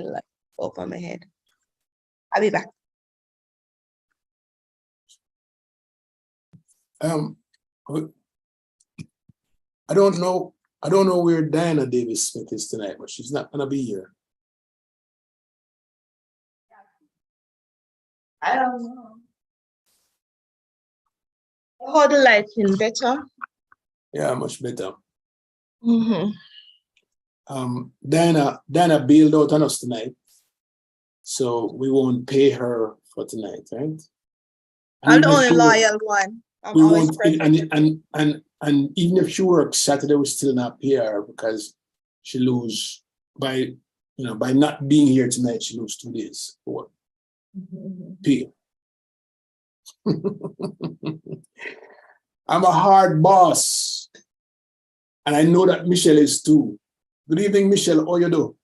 like over my head. I'll be back. I don't know where Diana Davis Smith is tonight, but she's not gonna be here. I don't know. How the lighting better? Yeah, much better. Mm-hmm. Diana bailed out on us tonight, so we won't pay her for tonight, right? I'm the only loyal one. We won't, and even if she works Saturday, we still not pay her because she lose by not being here tonight. She lose 2 days for pay. I'm a hard boss, and I know that Michelle is too. Good evening, Michelle. How you do?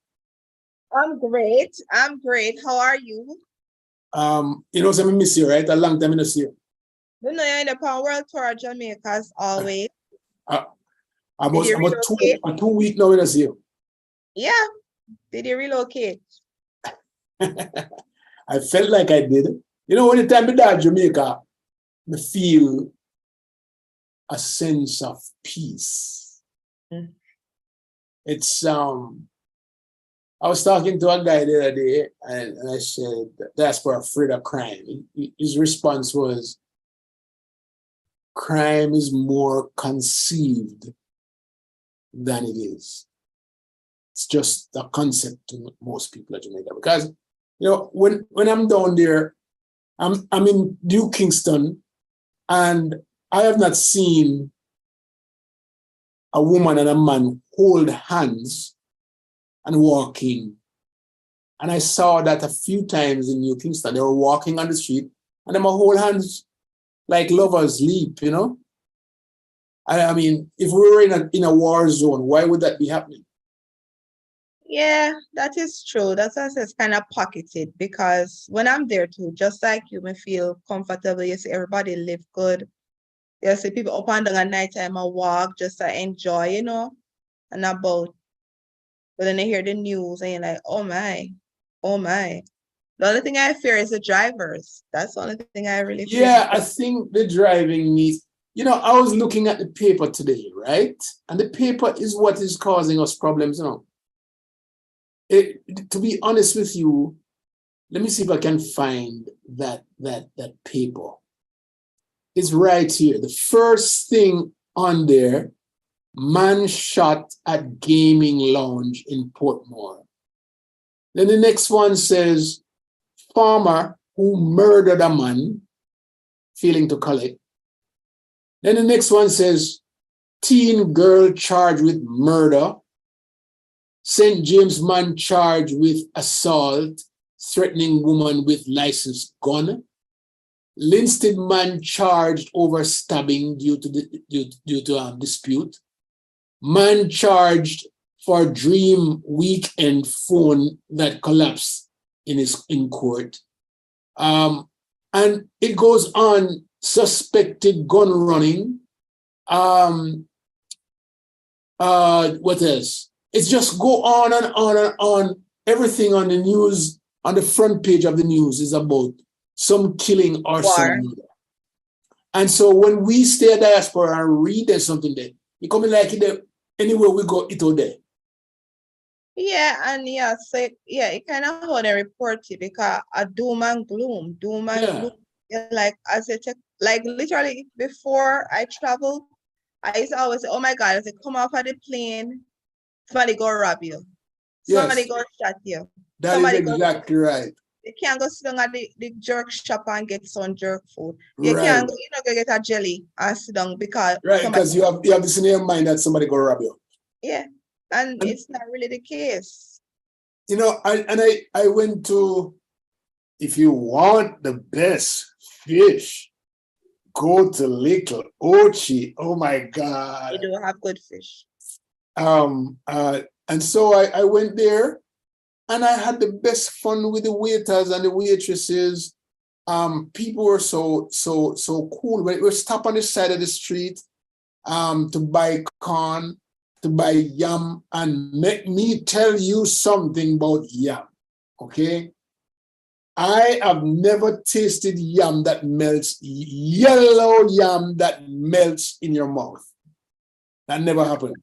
I'm great. How are you? You know, I miss you, right? A long time I don't see you. You know, you're in the world tour of Jamaica as always. About 2 weeks now I don't see you. Yeah. Did you relocate? I felt like I did. You know, when the time I died Jamaica, I feel a sense of peace. Mm. It's I was talking to a guy the other day, and I said, Diaspora afraid of crime. His response was, crime is more conceived than it is. It's just a concept to most people at Jamaica. Because, you know, when I'm down there, I'm in New Kingston, and I have not seen a woman and a man hold hands and walking. And I saw that a few times in New Kingston. They were walking on the street and they might hold hands like lovers leap, you know? I mean, if we were in a war zone, why would that be happening? Yeah, that is true. That's why it's kind of pocketed, because when I'm there too, just like you, may feel comfortable. You see everybody live good. You see people up and down at night time and walk just to enjoy, you know, and about. But then they hear the news and you're like, oh my, oh my. The only thing I fear is the drivers. That's the only thing I really fear. Yeah, I think the driving needs, you know, I was looking at the paper today, right? And the paper is what is causing us problems, you know. To be honest with you, let me see if I can find that paper. It's right here. The first thing on there, man shot at gaming lounge in Portmore. Then the next one says, farmer who murdered a man failing to collect. Then the next one says, teen girl charged with murder. St. James man charged with assault, threatening woman with licensed gun. Linstead man charged over stabbing due to dispute. Man charged for dream weekend phone that collapsed in court. And it goes on, suspected gun running. What else? It's just go on and on and on. Everything on the news, on the front page of the news, is about some killing or some murder. And so when we stay at Diaspora and read there's something there, it come like it anywhere we go, it all there. Yeah, and yeah, so yeah, it kind of how they report it, because a doom and gloom. Yeah, like as it like literally before I traveled, I used to always say, oh my God, as I come off of the plane, somebody go rob you. Somebody go shot you. That is exactly right. You can't go sit down at the jerk shop and get some jerk food. You can't go, go get a jelly and sit down because because you have this in your mind that somebody go rob you. Yeah, and it's not really the case. You know, I went to, if you want the best fish, go to Little Ochi. Oh my God. They do have good fish. And so I went there and I had the best fun with the waiters and the waitresses. People were so cool. We were stopped on the side of the street to buy corn, to buy yam, and let me tell you something about yam. Okay? I have never tasted yam that melts, yellow yam that melts in your mouth. That never happened.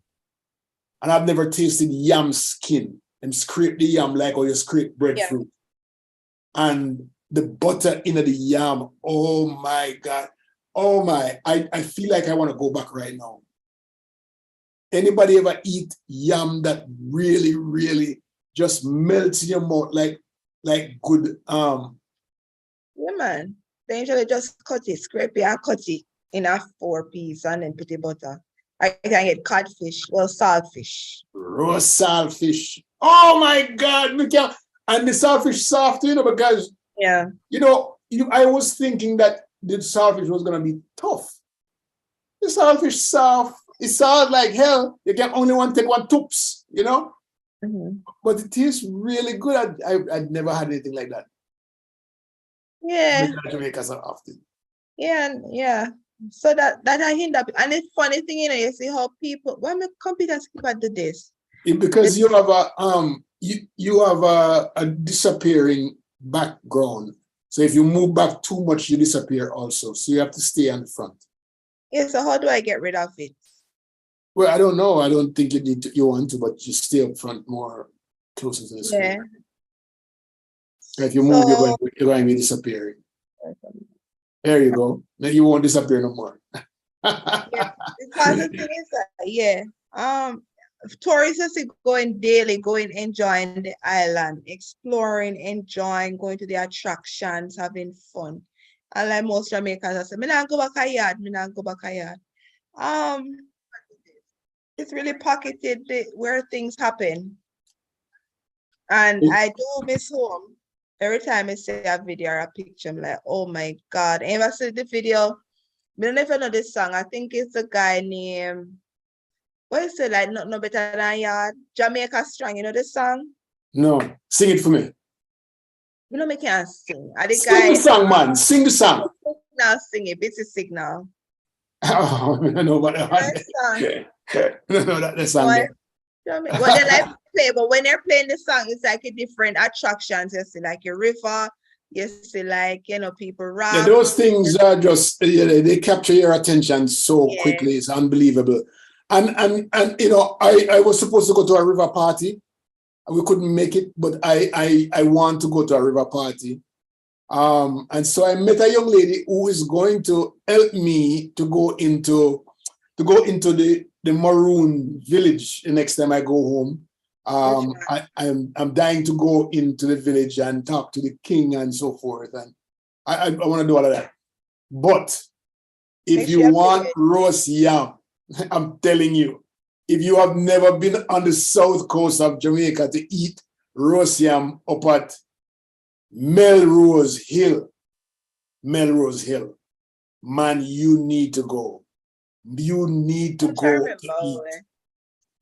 And I've never tasted yam skin and scrape the yam like how you scrape breadfruit. And the butter in the yam, oh my God. Oh my, I feel like I want to go back right now. Anybody ever eat yam that really, really just melts in your mouth like good Yeah, man. They usually just cut it, scrape it, and cut it in a 4 piece and then put the butter. I can get codfish, well, saltfish. roast saltfish. Oh my God, and the saltfish soft, because Yeah. I was thinking that the saltfish was gonna be tough. The saltfish soft, it's soft like hell. You can only take one toops, But it tastes really good. I'd never had anything like that. Yeah. Jamaica so often. Yeah. So that I hinder, and the funny thing, you see how people, why my computers keep at do this? Because you have a disappearing background. So if you move back too much, you disappear also. So you have to stay on the front. Yeah, so how do I get rid of it? Well, I don't know. I don't think you want to, but you stay up front more closer to the screen. Yeah. If you move, you're going to be disappearing. There you go. Then you won't disappear no more. Yeah, because the thing is that, tourists are going daily, going enjoying the island, exploring, enjoying, going to the attractions, having fun. And like most Jamaicans, I say, me not go back a yard, me not go back a yard. It's really pocketed where things happen. And I do miss home. Every time I see a video or a picture, I'm like, oh my God. And if I see the video, I don't even know this song. I think it's a guy named, what is it, like, no better than yard? Jamaica Strong, you know this song? No, sing it for me. You know me can't sing. Sing the song, man. Sing the song. Now sing it. Busy signal. Oh, I don't know about that. I don't know that song. Well, they like play, but when they're playing the song, it's like a different attractions. You see, like a river. You see, like, people rap. Yeah, those things are just they capture your attention so quickly. It's unbelievable. And I was supposed to go to a river party. We couldn't make it, but I want to go to a river party. And so I met a young lady who is going to help me to go into the Maroon village the next time I go home. I'm dying to go into the village and talk to the king and so forth. And I want to do all of that. But if you want roast yam, I'm telling you, if you have never been on the south coast of Jamaica to eat roast yam up at Melrose Hill, man, you need to go. You need to go to eat.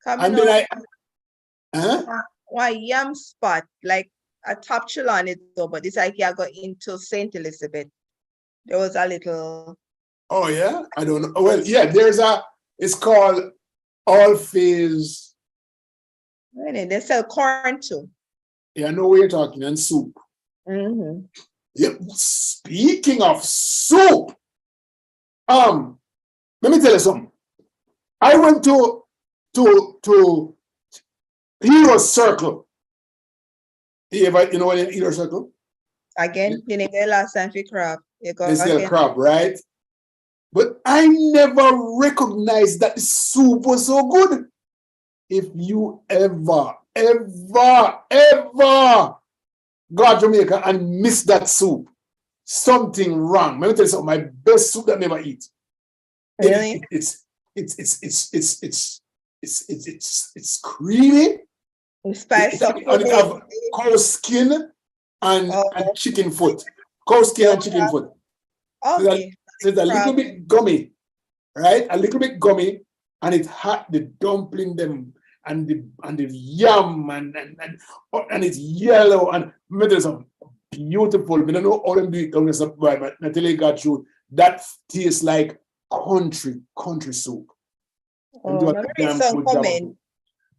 And then why yam spot, like a top chalon it though, but it's like you go into St. Elizabeth. There was a little. Oh yeah? I don't know. Well, yeah, it's called All Phase. They sell corn too. Yeah, I know what you're talking, and soup. Mm-hmm. Yeah, speaking of soup, let me tell you something. I went to Hero Circle. You know what in Hero Circle? Again, you didn't get last time for crab. They sell crab, right? But I never recognized that the soup was so good. If you ever go to Jamaica and miss that soup, something wrong. Let me tell you something. My best soup that I never eat. Really? It's creamy. It's spice up. And it have cow skin and chicken foot. Cow skin and chicken foot. Okay. So it's a little bit gummy, right? A little bit gummy, and it had the dumpling them and the yam and it's yellow and there's some beautiful. I don't know all them do it coming up by, but I tell you got you that tastes like country soup. Oh, let me read some comment.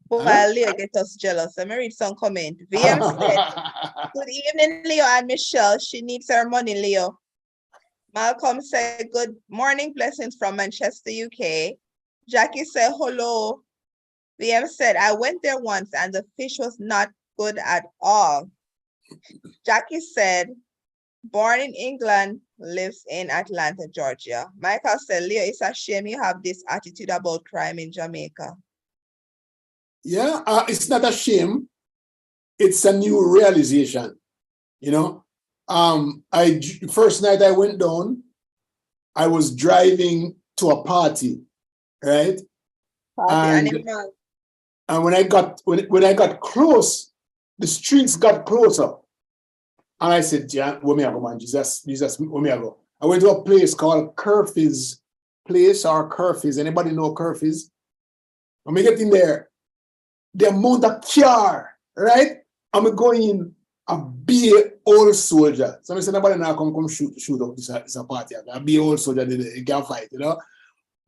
While Leah get us jealous. Let me read some comment. VM said, Good evening, Leo and Michelle. She needs her money, Leo. Malcolm said, good morning, blessings from Manchester, UK. Jackie said, hello. VM said, I went there once and the fish was not good at all. Jackie said, born in England, lives in Atlanta, Georgia. Michael said, Leo, it's a shame you have this attitude about crime in Jamaica. Yeah, it's not a shame. It's a new realization, you know. First night I went down, I was driving to a party, right? And when I got close, the streets got closer. And I said, yeah, where me I go, man? Jesus, where me I go? I went to a place called Curfews Place or Curfews. Anybody know Curfews? When we get in there, the amount of car, right? I'm going in a be old soldier. So I said, nobody now come shoot up this a party. A be old soldier, you can't fight, you know.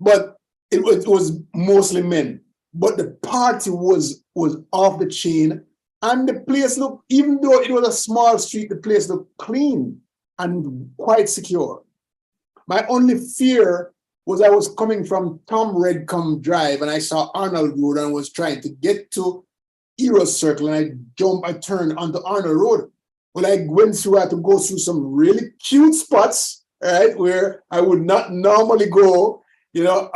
But it was mostly men. But the party was off the chain. And the place looked, even though it was a small street, the place looked clean and quite secure. My only fear was I was coming from Tom Redcombe Drive and I saw Arnold Road and was trying to get to Eros Circle and I turned onto Arnold Road. Well, I went through, I had to go through some really cute spots, right, where I would not normally go, you know,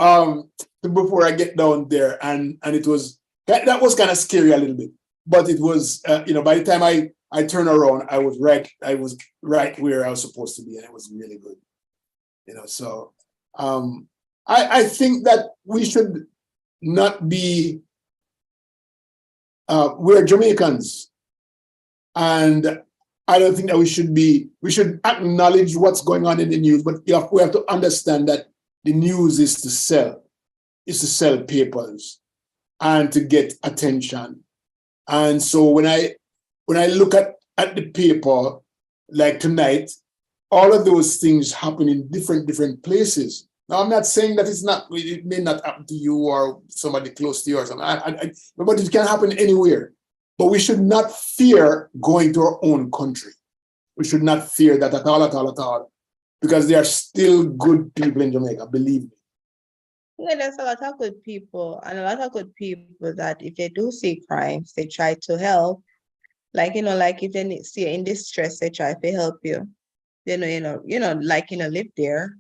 before I get down there. And it was, that was kind of scary a little bit. But it was, you know, by the time I turned around, I was right where I was supposed to be, and it was really good. You know, so I think that we should not be, we're Jamaicans, and I don't think that we should acknowledge what's going on in the news, but we have to understand that the news is to sell papers and to get attention. And so when I look at the paper, like tonight, all of those things happen in different places. Now, I'm not saying that it may not happen to you or somebody close to you or something, but it can happen anywhere. But we should not fear going to our own country. We should not fear that at all, because there are still good people in Jamaica, believe me. Yeah, there's a lot of good people and a lot of good people that if they do see crimes, they try to help. Like, you know, like if they see you in distress, they try to help you. Live there.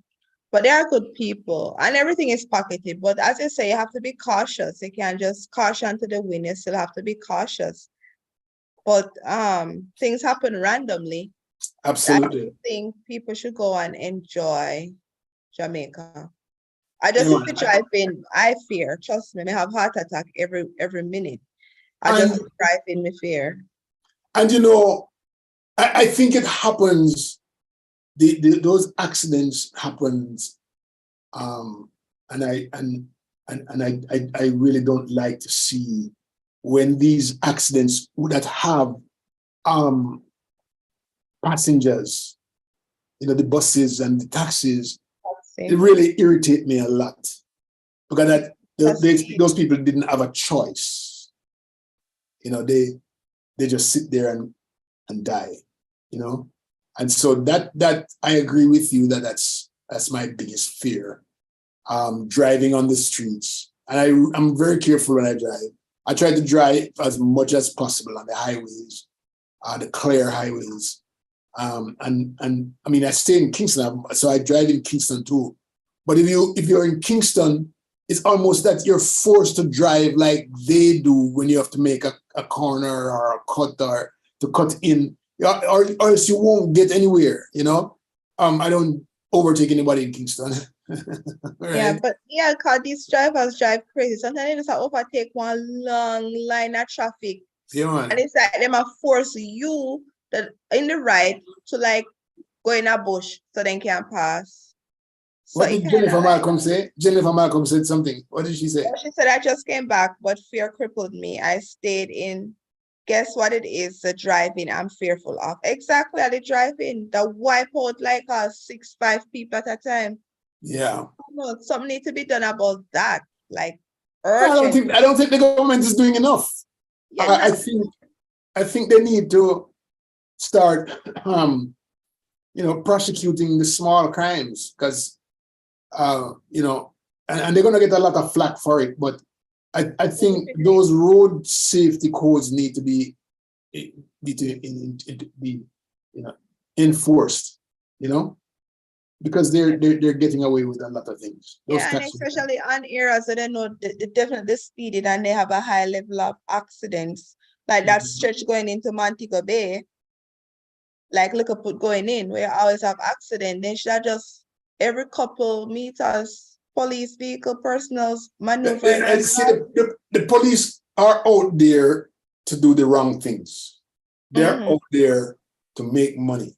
But there are good people and everything is pocketed. But as you say, you have to be cautious. You can't just caution to the wind. You still have to be cautious. But things happen randomly. Absolutely. I think people should go and enjoy Jamaica. I just used to drive in. I fear. Trust me, I have heart attack every minute. I just drive in with fear. And you know, I think it happens. Those accidents happens, and I really don't like to see when these accidents that have passengers, you know, the buses and the taxis. It really irritates me a lot because those people didn't have a choice. You know, they just sit there and die, you know? And so that I agree with you that's my biggest fear. Driving on the streets. And I'm very careful when I drive. I try to drive as much as possible on the highways, the clear highways. And I mean, I stay in Kingston, so I drive in Kingston too. But if you're in Kingston, it's almost that you're forced to drive like they do when you have to make a corner or a cut or to cut in, or else you won't get anywhere, you know? I don't overtake anybody in Kingston. Right? Yeah, but because these drivers drive crazy. Sometimes they just overtake one long line of traffic. Yeah, man. And it's like they might force you in the right to like go in a bush so they can pass. So what did Jennifer Malcolm say? Jennifer Malcolm said something. What did she say? She said, I just came back, but fear crippled me. I stayed in. Guess what it is? The driving I'm fearful of. Exactly, the driving. The wipe out like 6-5 people at a time. Yeah. No, something needs to be done about that. Like urgent. I don't think the government is doing enough. Yeah, I think they need to start, prosecuting the small crimes, because, and they're going to get a lot of flack for it. But I think those road safety codes need to be enforced, because they're getting away with a lot of things. Yeah, and especially on areas that they know definitely speeding and they have a high level of accidents, like that stretch going into Montego Bay, like look up going in, where you always have accident. They should have just every couple meters, police vehicle, personals maneuvering. And see, the police are out there to do the wrong things. They're out there to make money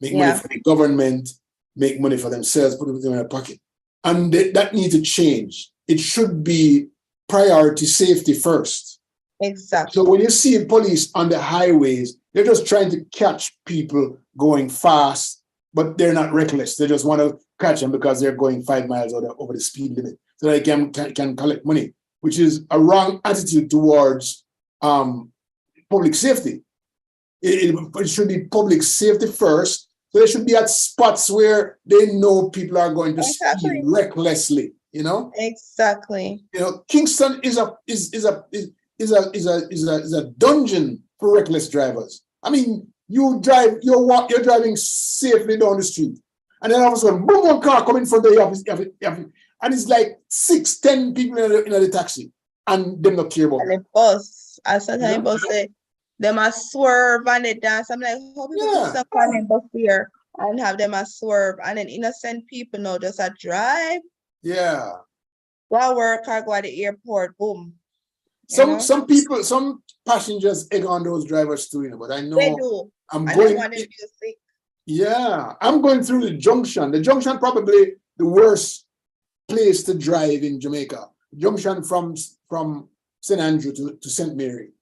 for the government, make money for themselves, put it in their pocket. And that needs to change. It should be priority safety first. Exactly. So when you see police on the highways, they're just trying to catch people going fast, but they're not reckless. They just want to catch them because they're going 5 miles over the speed limit, so they can collect money, which is a wrong attitude towards public safety. It should be public safety first. So they should be at spots where they know people are going to speed recklessly. Exactly. Kingston is a dungeon for reckless drivers. I mean, you're driving safely down the street, and then all of a sudden, boom, one car coming from the and it's like 6-10 people in the taxi, and them not care about it. And the bus, as sometimes bus say, them a swerve and they dance. I'm like, how people stop on the bus here and have them a swerve, and then innocent people know just a drive. Yeah. Go work or go at the airport, boom. Some people, some passengers egg on those drivers too, but I know they do. I'm going through the junction. The junction probably the worst place to drive in Jamaica. Junction from St. Andrew to St. Mary.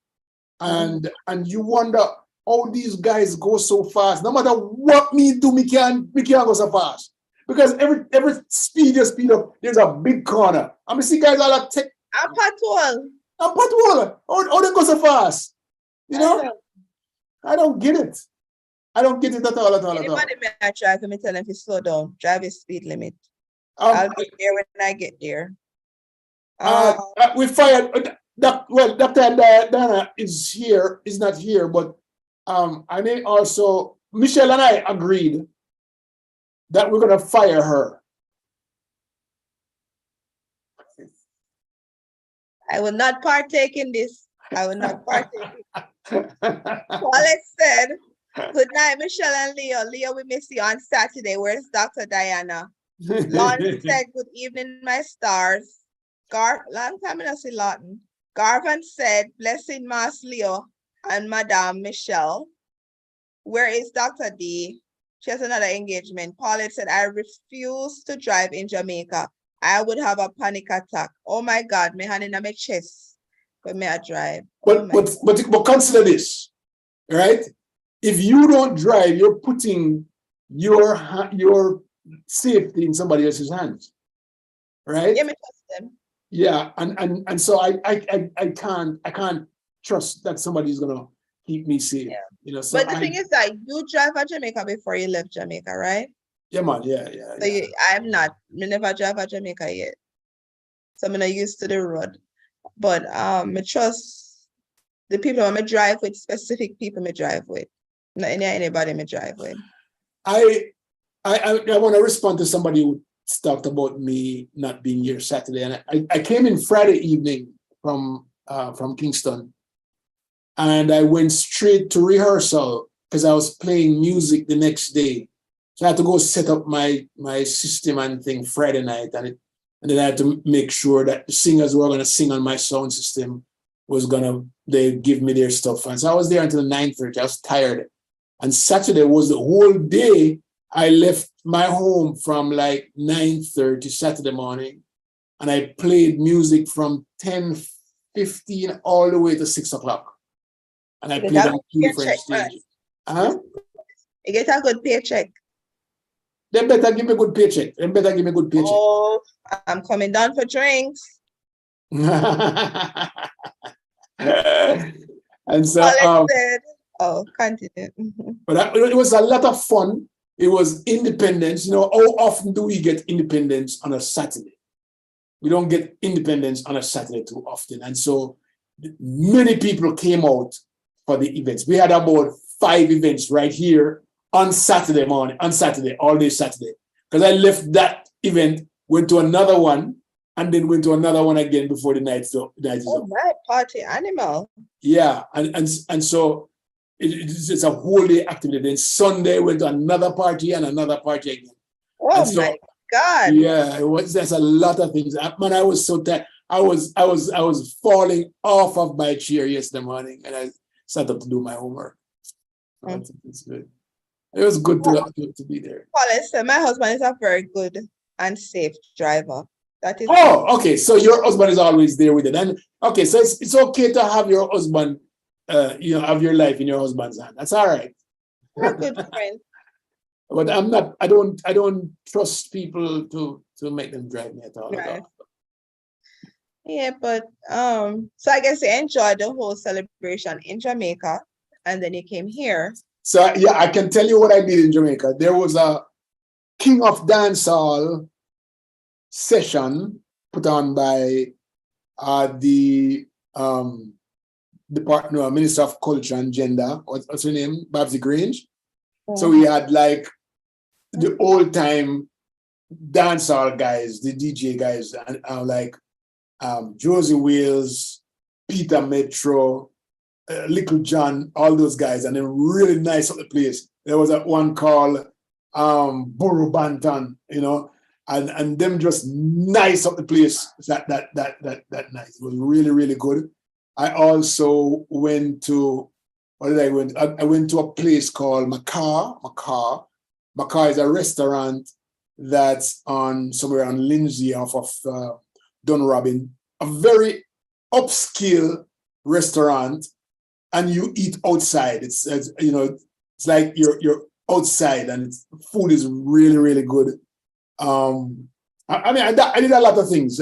And you wonder how these guys go so fast. No matter what me do, me can't go so fast. Because every speed you speed up, there's a big corner. I mean, see guys all like take a patrol. How they go so fast? I don't get it. I don't get it at all. Anybody may I drive, me tell them to slow down. Drive a speed limit. I'll get there when I get there. We fired. Dr. Diana is not here, but I may also, Michelle and I agreed that we're going to fire her. I will not partake in this. I will not partake. Paulette said, good night, Michelle and Leo. Leo, we miss you on Saturday. Where's Dr. Diana? Lawton said, good evening, my stars. Long time I don't see Lawton. Garvin said, blessing Mas Leo and Madame Michelle. Where is Dr. D? She has another engagement. Paulette said, I refuse to drive in Jamaica. I would have a panic attack. Oh my God, my hand in my chest when I drive. But consider this, right? If you don't drive, you're putting your safety in somebody else's hands, right? Yeah, me trust them. Yeah, and so I can't trust that somebody's gonna keep me safe. Yeah. But the thing is that you drive at Jamaica before you left Jamaica, right? Yeah, man. Yeah. So I'm not. I never drive at Jamaica yet, so I'm not used to the road. But I trust the people I drive with. Specific people I drive with, not anybody I drive with. I want to respond to somebody who talked about me not being here Saturday, and I came in Friday evening from Kingston, and I went straight to rehearsal because I was playing music the next day. So I had to go set up my system and thing Friday night, and then I had to make sure that the singers who were going to sing on my sound system they give me their stuff. And so I was there until 9:30. I was tired. And Saturday was the whole day. I left my home from like 9:30 Saturday morning, and I played music from 10:15 all the way to 6 o'clock. And I played on 2 different stages. You get a good paycheck. They better give me a good paycheck. Oh, I'm coming down for drinks. And so Oh, continue. Mhm. But it was a lot of fun. It was independence. You know, how often do we get independence on a Saturday? We don't get independence on a Saturday too often. And so many people came out for the events. We had about 5 events right here on Saturday morning, on Saturday, all day Saturday. Because I left that event, went to another one, and then went to another one again before the night is up. Oh, my party animal. Yeah, and so it's a whole day activity. Then Sunday went to another party and another party again. Oh, And so, my God. yeah, there's a lot of things. Man, I was so tired. I was falling off of my chair yesterday morning, and I sat up to do my homework. So I think it's good. It was good to be there. Well, my husband is a very good and safe driver. That is Oh, okay. So your husband is always there with it. And okay, so it's okay to have your husband, have your life in your husband's hand. That's all right. a good friend. But I don't trust people to make them drive me at all. Right. Yeah, but so I guess you enjoyed the whole celebration in Jamaica, and then you came here. So yeah, I can tell you what I did in Jamaica. There was a King of Dancehall session put on by the Minister of Culture and Gender. What's her name? Babsy Grange. So we had like the old time dancehall guys, the DJ guys, and like Josie Wales, Peter Metro, Little John, all those guys, and then really nice of the place. There was that one called Buru Bantan, and them just nice of the place. That nice. It was really, really good. I also went to I went to a place called Macaw. Macaw is a restaurant that's on somewhere on Lindsay off of Dunrobin. A very upscale restaurant, and you eat outside. It's like you're outside, and food is really, really good. I did a lot of things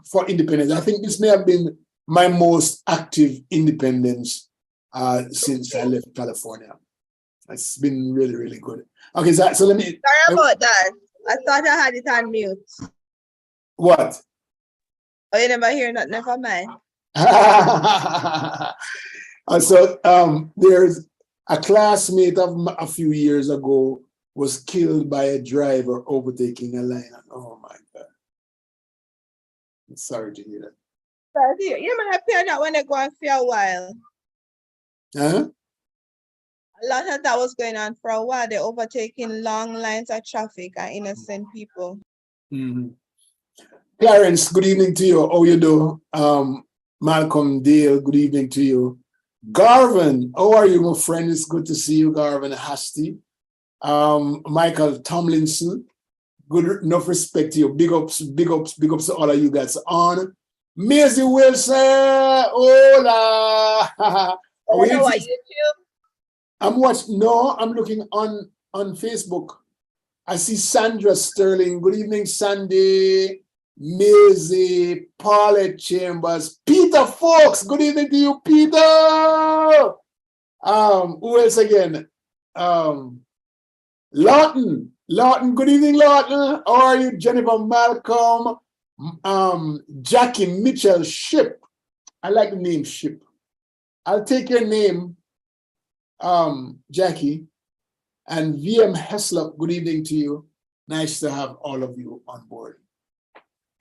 for independence. I think this may have been my most active independence since I left California. It's been really, really good. Okay, so let me. Sorry about that. I thought I had it on mute. What? Oh, you never hear that? Never mind. So there's a classmate of a few years ago was killed by a driver overtaking a line. Oh my God! I'm sorry to hear that. You might appear that when they go on for a while. Huh? A lot of that was going on for a while. They're overtaking long lines of traffic and innocent people. Mm-hmm. Clarence, good evening to you. How you do? Malcolm Dale, good evening to you. Garvin, how are you, my friend? It's good to see you, Garvin Hasty. Michael Tomlinson, good enough respect to you. Big ups to all of you guys on. Maisie Wilson, hola. Are you on YouTube? I'm watching. No, I'm looking on Facebook. I see Sandra Sterling. Good evening, Sandy. Maisie, Paulette Chambers, Peter Fox. Good evening to you, Peter. Who else again? Lawton. Good evening, Lawton. How are you, Jennifer Malcolm? Jackie Mitchell Ship. I like the name Ship. I'll take your name, Jackie. And VM Heslop, good evening to you. Nice to have all of you on board.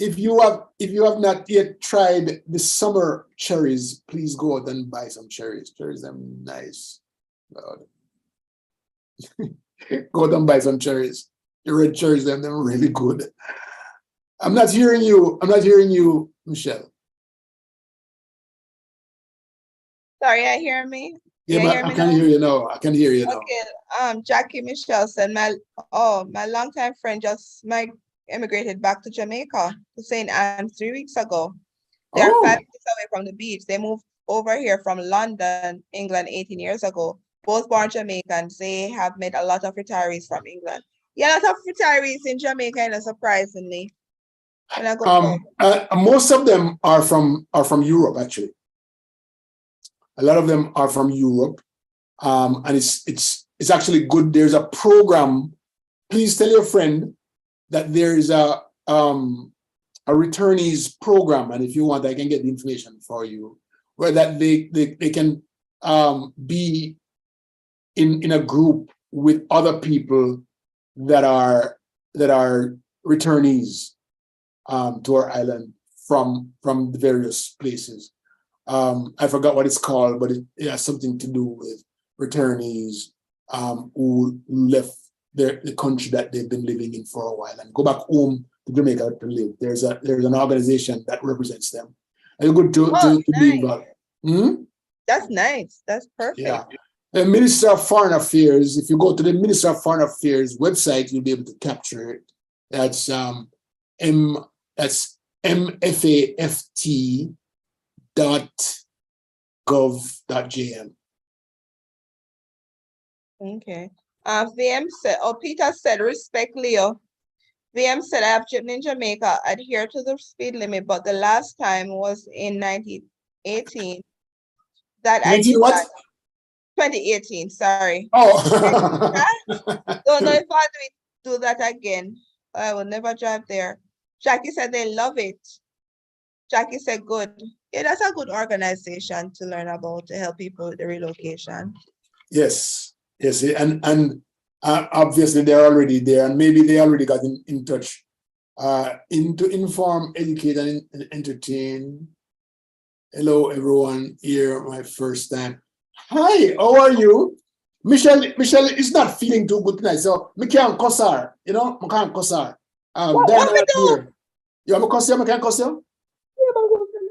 If you have not yet tried the summer cherries, please go out and buy some cherries. Cherries are nice. Go out and buy some cherries. The red cherries, they're really good. I'm not hearing you, Michelle. Sorry, I hear me. Yeah, but I can hear you now. I can hear you now. Okay. Jackie Michelle said my longtime friend just immigrated back to Jamaica to St. Anne 3 weeks ago. They're 5 minutes away from the beach. They moved over here from London, England 18 years ago. Both born Jamaicans. They have made a lot of retirees from England. Yeah, a lot of retirees in Jamaica, surprisingly. Most of them are from Europe, actually. A lot of them are from Europe. And it's actually good. There's a program. Please tell your friend that there is a returnees program, and if you want, I can get the information for you, where that they can be in a group with other people that are returnees to our island from the various places. I forgot what it's called, but it has something to do with returnees who left the country that they've been living in for a while and go back home to Jamaica to live. There's an organization that represents them. And it's good to be involved. That's nice. That's perfect. Yeah. The Minister of Foreign Affairs, if you go to the Minister of Foreign Affairs website, you'll be able to capture it. That's mfaft.gov.jm. Okay. VM said, Peter said, respect Leo. VM said, I have driven in Jamaica, adhere to the speed limit, but the last time was in 1918. That I did that. 2018, sorry. Oh. Don't know if I'll do that again. I will never drive there. Jackie said they love it. Jackie said good. Yeah, that's a good organization to learn about, to help people with the relocation. Yes, and obviously they're already there, and maybe they already got in touch to inform, educate, and entertain. Hello, everyone. Here, my first time. Hi, how are you? Michelle is not feeling too good tonight, so I can't cuss her. You know, I can't cuss her. What we do? You want me cuss you? I can't cuss you? Yeah, but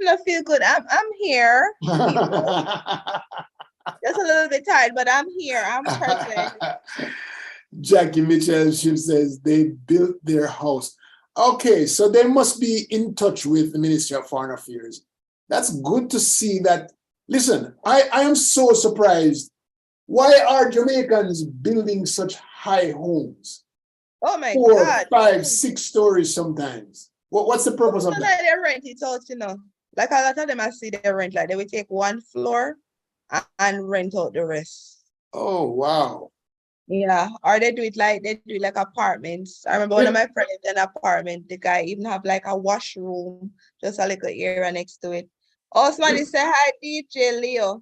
I feel good. I'm here. Just a little bit tired, but I'm here. I'm present. Jackie Mitchell, she says they built their house. Okay, so they must be in touch with the Ministry of Foreign Affairs. That's good to see that. Listen, I am so surprised. Why are Jamaicans building such high homes? Oh my 4, God. 5, 6 stories sometimes. What's the purpose of that? They rent it out, you know. Like a lot of them I see they rent, like they will take one floor and rent out the rest. Oh, wow. Yeah, or they do it like apartments. I remember one of my friends in an apartment, the guy even have like a washroom, just a little area next to it. Oh, somebody say hi, DJ Leo.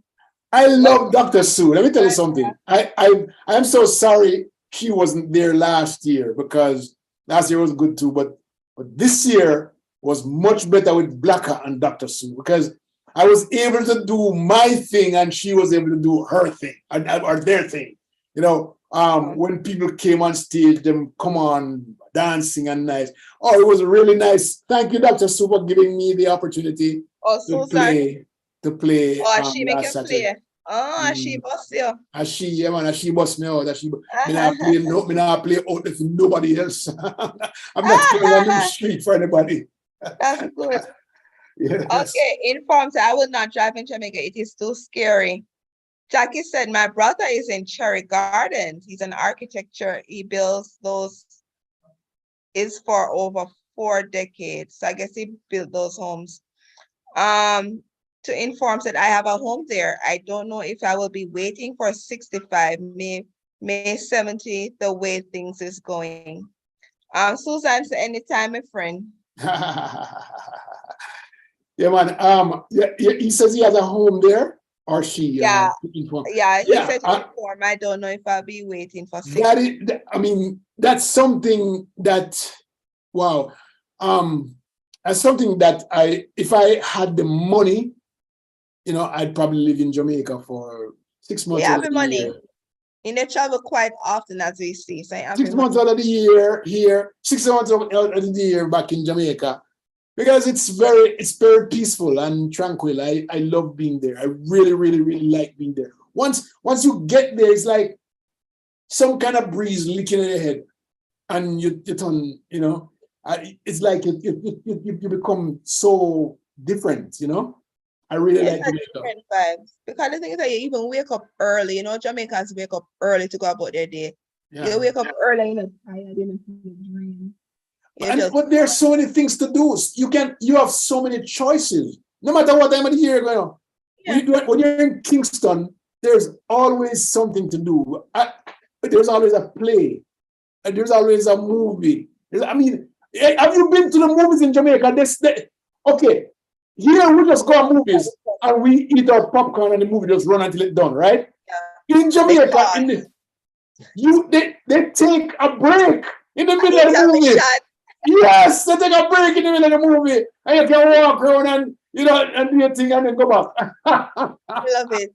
I love Dr. Sue. Let me tell you something. I'm so sorry she wasn't there last year, because last year was good too, but this year was much better with Blacker and Dr. Sue, because I was able to do my thing and she was able to do her thing or their thing. You know, when people came on stage, them come on dancing and nice. Oh, it was really nice. Thank you, Dr. Sue, for giving me the opportunity to play. Oh, she make you play. Oh, she boss you. She boss me out. Me not play out with nobody else. I'm not playing on the street for anybody. That's good. Yes. Okay, informed, I will not drive in Jamaica. It is too scary. Jackie said, my brother is in Cherry Gardens. He's an architecture. He builds those, is for over 4 decades. So I guess he built those homes. To inform that I have a home there. I don't know if I will be waiting for 65, May 70, the way things is going. Susan, anytime, my friend. Yeah, man. He says he has a home there, or she. Yeah, he said to inform. I don't know if I'll be waiting for 60. That's something that, wow. That's something that if I had the money, you know, I'd probably live in Jamaica for 6 months. Yeah, the money. And they travel quite often, as we see. So 6 months out of the year here, 6 months out of the year back in Jamaica, because it's very peaceful and tranquil. I love being there. I really, really, really like being there. Once you get there, it's like some kind of breeze licking in your head, and you turn, you know, it's like you become so different, you know. I really like different vibes, because the thing is that you even wake up early. You know, Jamaicans wake up early to go about their day. Yeah. You wake up early, you know, tired, you know, but there's so many things to do. You have so many choices, no matter what time of the year you're going on. Yeah. When you're in Kingston, there's always something to do. There's always a play. And there's always a movie. I mean, have you been to the movies in Jamaica? Okay, here we just go on movies and we eat our popcorn and the movie just run until it's done, right? Yeah. In Jamaica, they take a break in the middle of the movie. Yes, they take a break in the middle of the movie, and you can walk around and and do your thing and then go back. I love it.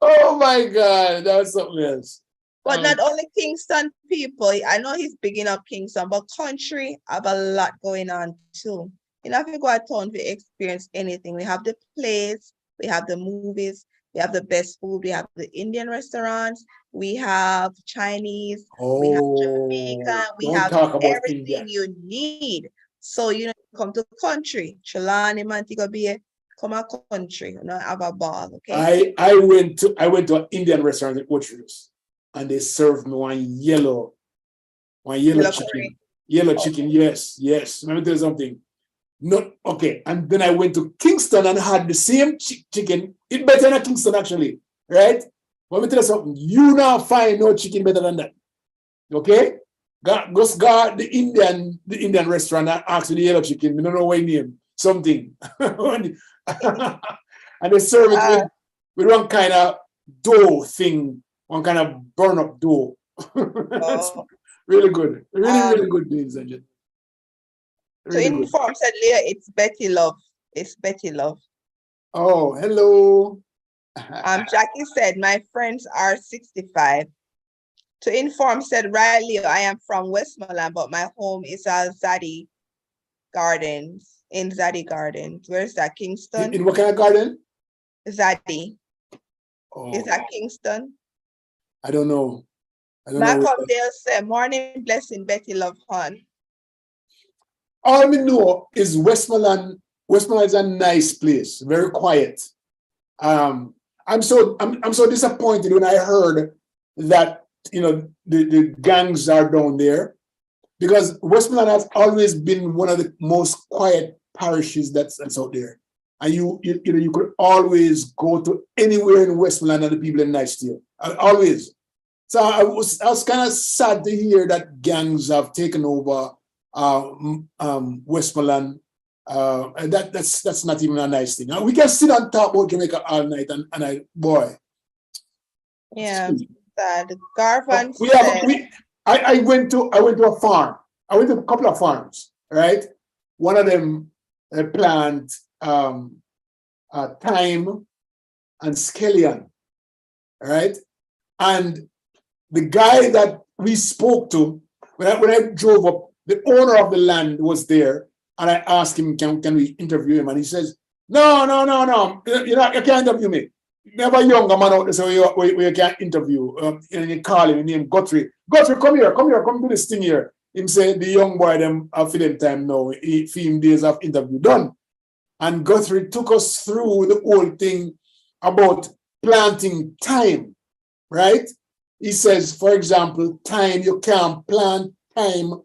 Oh my God, that was something else. But not only Kingston people, I know he's bigging up Kingston, but country have a lot going on too. You know, if you go out town to experience anything, we have the plays, we have the movies, we have the best food, we have the Indian restaurants, we have Chinese, we have Jamaica, we have everything you need. So, come to country, Trelawney, Montego Bay, come a country, have a ball, okay? I went to an Indian restaurant in Orchards, and they served me one yellow chicken. Curry. Yellow chicken, yes. Let me tell you something. Okay, and then I went to Kingston and had the same chicken. It's better than Kingston, actually, right? Let me tell you something. You now find no chicken better than that. Okay? Just go the Indian restaurant and ask for the yellow chicken. I don't know what name. Something. And they serve it with one kind of dough thing, one kind of burn up dough. That's really good. Really good, ladies and gentlemen. So inform said Leah, it's Betty Love. It's Betty Love. Oh, hello. Jackie said, my friends are 65. To inform said, right, Leo, I am from Westmoreland, but my home is Zadie Gardens. In Zadie Gardens. Where's that? Kingston? In what kind of garden? Zadie. Oh. Is that Kingston? I don't know. Malcolm Dale said, morning blessing, Betty Love Hunt. All I know is Westmoreland. Westmoreland is a nice place, very quiet. I'm so disappointed when I heard that the gangs are down there, because Westmoreland has always been one of the most quiet parishes that's out there, and you could always go to anywhere in Westmoreland and the people are nice to you, always. So I was kind of sad to hear that gangs have taken over Westmoreland. And that's not even a nice thing. We can sit and talk about Jamaica all night, and boy. Yeah, sad. Garvan I went to a farm. I went to a couple of farms, right? One of them plant thyme and scallion, right? And the guy that we spoke to, when I drove up, the owner of the land was there, and I asked him, can we interview him? And he says, no, you can't interview me. Never younger man out there, so you can't interview. And you call him, name Guthrie. Guthrie, come here, come do this thing here. Him say, the young boy, them for them time now, 15 days of interview done. And Guthrie took us through the whole thing about planting thyme, right? He says, for example, thyme, you can't plant thyme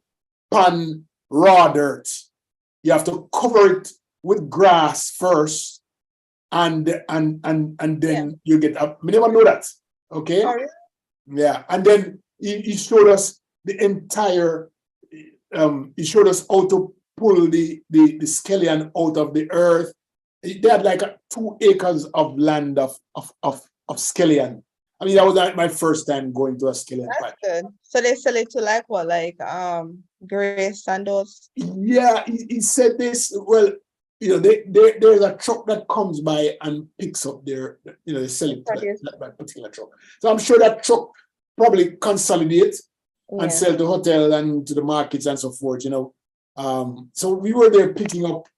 on raw dirt. You have to cover it with grass first, and then you get up. We never know that. Okay. Oh, really? Yeah. And then he showed us the entire. He showed us how to pull the scallion out of the earth. They had like 2 acres of land of scallion. I mean, that was like my first time going to a scallion. That's good. So they sell it to like what, like Grace and those? Yeah, he said this. Well, there's a truck that comes by and picks up their, they sell it to that particular truck. So I'm sure that truck probably consolidates and sell to hotel and to the markets and so forth. So we were there picking up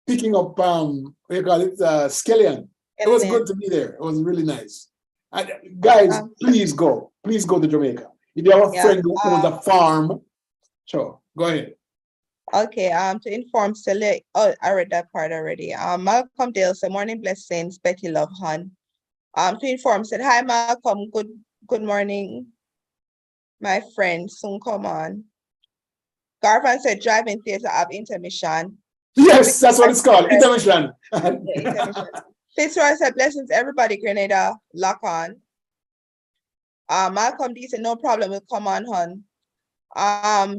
what do you call it, scallion. It was good to be there. It was really nice. And guys, please go to Jamaica. If you have a friend who owns a farm, sure, go ahead. Okay, to inform Select. Oh, I read that part already. Malcolm Dale said, morning blessings, Betty Love Hunt. To inform said, hi Malcolm, good morning, my friend, soon come on. Garvan said, driving theater of intermission. Yes, that's what it's called, intermission. Intermission. Fitzroy said, blessings, everybody, Grenada, lock on. Malcolm D said, no problem, we'll come on, hon.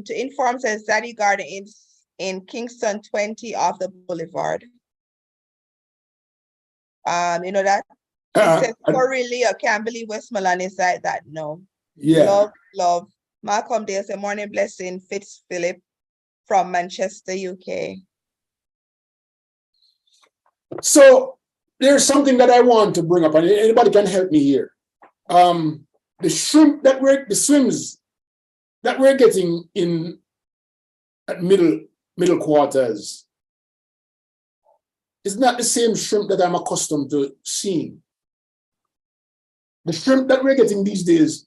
To inform says, Zaddy Garden is in Kingston 20 off the Boulevard. You know that? He said, for really, I can't believe Westmoreland is like that. No. Yeah. Love, love. Malcolm Dale said, morning blessing, Fitzphilip from Manchester, UK. So there's something that I want to bring up, and anybody can help me here. The shrimp that the swims that we're getting in at middle quarters is not the same shrimp that I'm accustomed to seeing. The shrimp that we're getting these days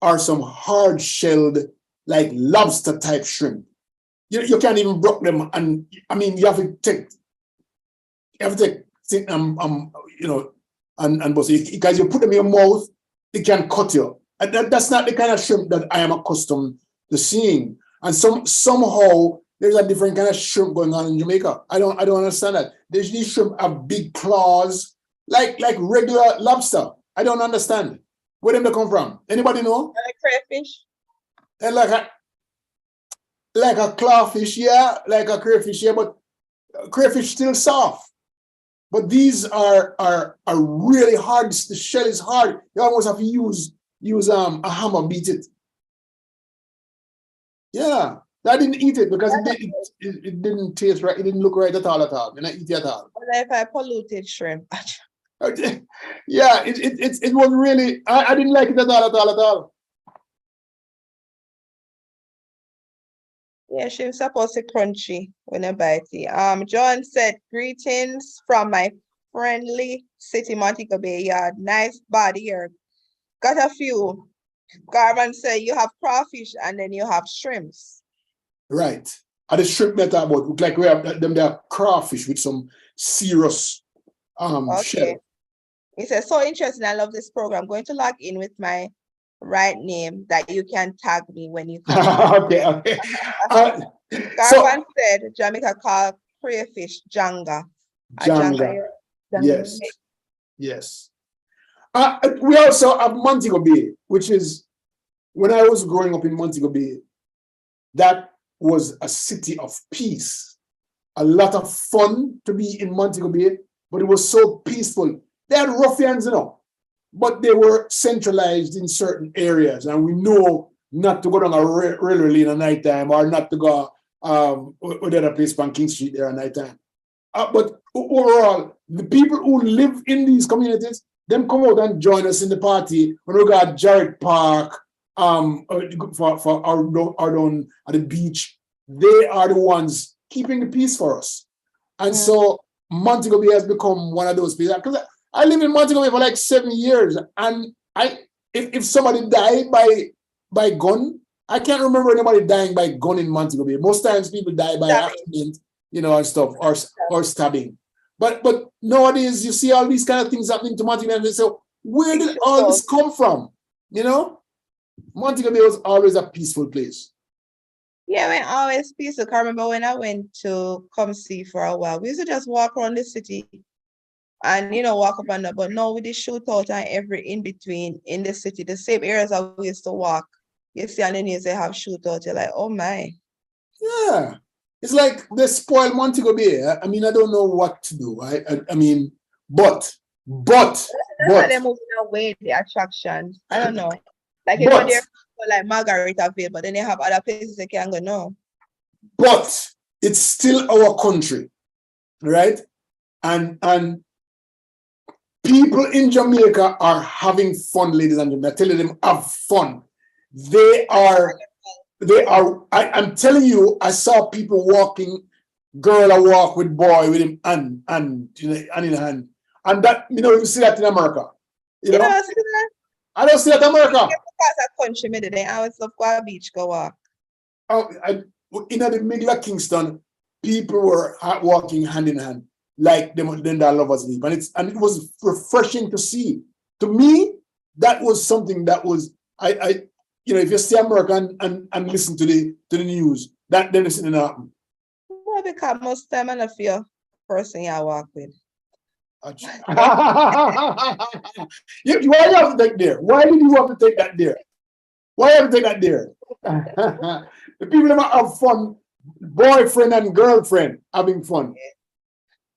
are some hard-shelled, like lobster type shrimp. You can't even brook them, and I mean you have to take you know, and because you put them in your mouth, it can cut you. And that's not the kind of shrimp that I am accustomed to seeing. And somehow there's a different kind of shrimp going on in Jamaica. I don't understand that. These shrimp have big claws, like regular lobster. I don't understand. Where them they come from? Anybody know? Like crayfish. And like a clawfish, yeah, like a crayfish, yeah, but crayfish still soft. But these are really hard. The shell is hard. You almost have to use a hammer, beat it. Yeah, I didn't eat it because it didn't taste right. It didn't look right at all. I didn't eat it at all. If I polluted shrimp. Yeah, it was really. I didn't like it at all. Yeah, she's supposed to crunchy when I bite it. John said, greetings from my friendly city, Montego Bay Yard. Nice body here. Got a few. Garvan said you have crawfish and then you have shrimps. Right. And the shrimp better about look like we have them. They are crawfish with some serious shell. He says, so interesting. I love this program. I'm going to log in with my right name that you can tag me when you come. Okay. Garvan said Jamaica called crayfish janga. Janga. Yes. We also have Montego Bay, which is, when I was growing up in Montego Bay, that was a city of peace. A lot of fun to be in Montego Bay, but it was so peaceful. They had ruffians, but they were centralized in certain areas, and we know not to go down a railway lane at night time, or not to go with other place on King Street there at night time. But overall, the people who live in these communities, them come out and join us in the party when we got Jarrett Park, for our down at the beach. They are the ones keeping the peace for us. And so Montego Bay has become one of those places. Because I lived in Montego Bay for like 7 years, and if somebody died by gun, I can't remember anybody dying by gun in Montego Bay. Most times people die by accident, and stuff, or stabbing. But nowadays you see all these kind of things happening to Montego Bay. So where did all this come from? Montego Bay was always a peaceful place. Yeah, when always peaceful. I remember when I went to come see for a while, we used to just walk around the city and walk up and down. But now with the shootout and every in between in the city, the same areas I used to walk, you see on the news they have shootout. You're like, oh my. Yeah. It's like they spoil Montego Bay. I mean, I don't know what to do. I mean, but that's how they're moving away the attractions. I don't know. Like they're like Margaritaville, but then they have other places they can go. No. But it's still our country, right? And people in Jamaica are having fun, ladies and gentlemen. I'm telling them, have fun. I'm telling you, I saw people walking, girl a walk with boy with him and hand in hand. And that, you see that in America. You don't see that? I don't see that in America. Country, I always love go beach, go walk. In the middle of Kingston, people were walking hand in hand, like them their lovers leave. And it was refreshing to see. To me, that was something that was, if you stay American and listen to the news, that then it's in happen. Well, because most time I don't feel person I walk with. Why you have to take there? Why did you have to take that there? Why have to take that there? The people that have fun, boyfriend and girlfriend having fun.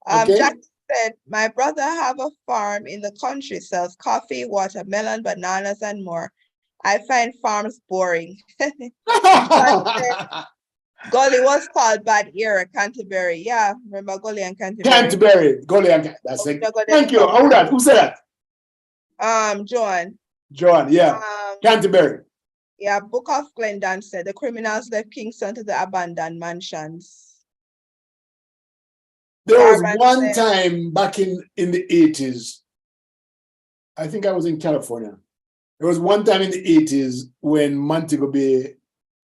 Okay. Jack said, my brother have a farm in the country, sells coffee, watermelon, bananas, and more. I find farms boring. Gully was called Bad Era, Canterbury. Yeah, remember Gully and Canterbury? Canterbury, Gully and that's it. Thank you. Who said that? John. John, yeah. Canterbury. Yeah, Book of Glendon said the criminals left Kingston to the abandoned mansions. There was one time back in the 80s, I think I was in California. There was one time in the 80s when Montego Bay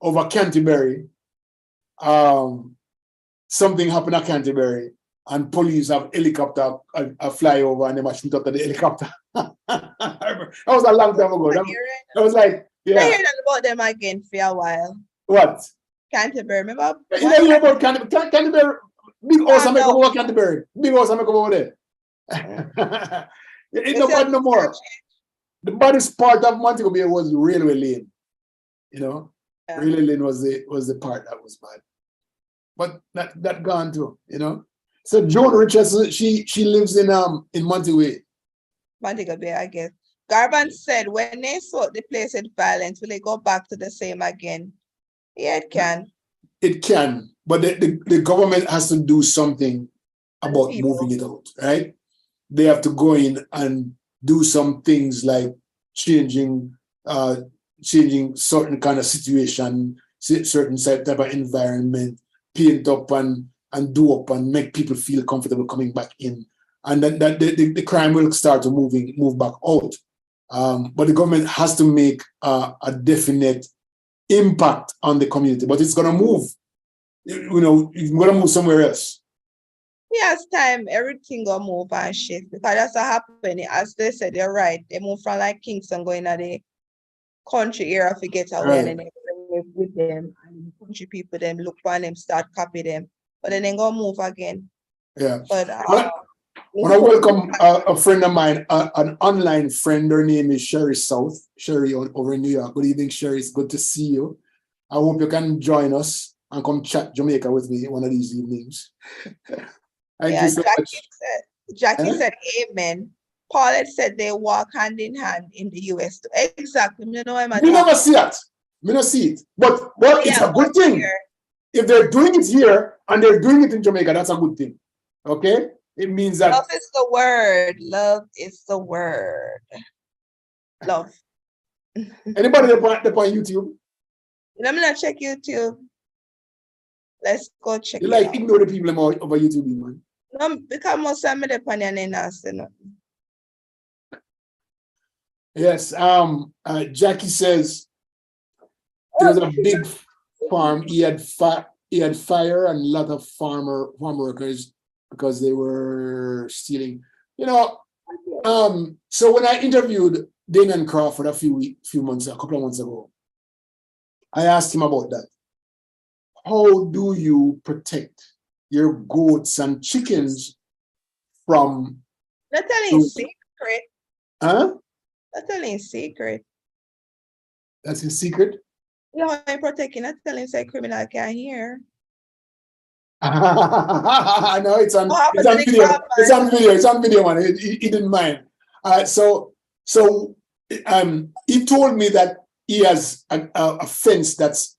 over Canterbury, something happened at Canterbury and police have helicopter fly over and they must shoot up to the helicopter. That was a long time ago. That was like, yeah. I heard about them again for a while. What? Canterbury, remember? You know about Canterbury? Big house I make over Canterbury. Big house I make over there. It ain't no bad no more. The baddest part of Montego Bay was Railway Lane. You know? Yeah. Railway Lane was the part that was bad. But that gone too, you know. So Joan Richardson, she lives in Montego Bay. Montego Bay, I guess. Garban said when they saw the place with violence, will they go back to the same again? Yeah, it can. It can, but the government has to do something about moving it out, right? They have to go in and do some things like changing certain kind of situation, certain type of environment, paint up and do up and make people feel comfortable coming back in. And then the crime will start to move back out. But the government has to make a definite impact on the community, but it's gonna move. You know, it's gonna move somewhere else. Yes, time everything gonna move and shift because that's what happened. As they said, they're right. They move from like Kingston going to the country area to get away, right. And then they live with them and the country people them look for them, start copy them, but then they gonna move again. Yeah. But when I welcome a friend of mine, an online friend. Her name is Sherry South. Sherry over in New York. Good evening, Sherry. It's good to see you. I hope you can join us and come chat Jamaica with me one of these evenings. Thank you so much. Jackie said, amen. Paulette said they walk hand in hand in the US. Exactly. You know, we never see it. We don't see it. But it's a good thing. Here. If they're doing it here and they're doing it in Jamaica, that's a good thing. Okay? It means that love is the word. Love is the word. Love. Anybody that on YouTube? Let me not check YouTube. Let's go check. You like ignore the people over YouTube, man. No, because most of them are on nasty. Yes. Jackie says there was a big farm. He had fire and a lot of farm workers because they were stealing. You know, so when I interviewed Damien Crawford a couple of months ago, I asked him about that. How do you protect your goats and chickens from? Not telling secret. Huh? Not telling secret. That's his secret? Yeah, I'm protecting. Not telling say criminal can't hear. I know it's on video. It's on video. It's on video, man. He didn't mind. So he told me that he has a fence that's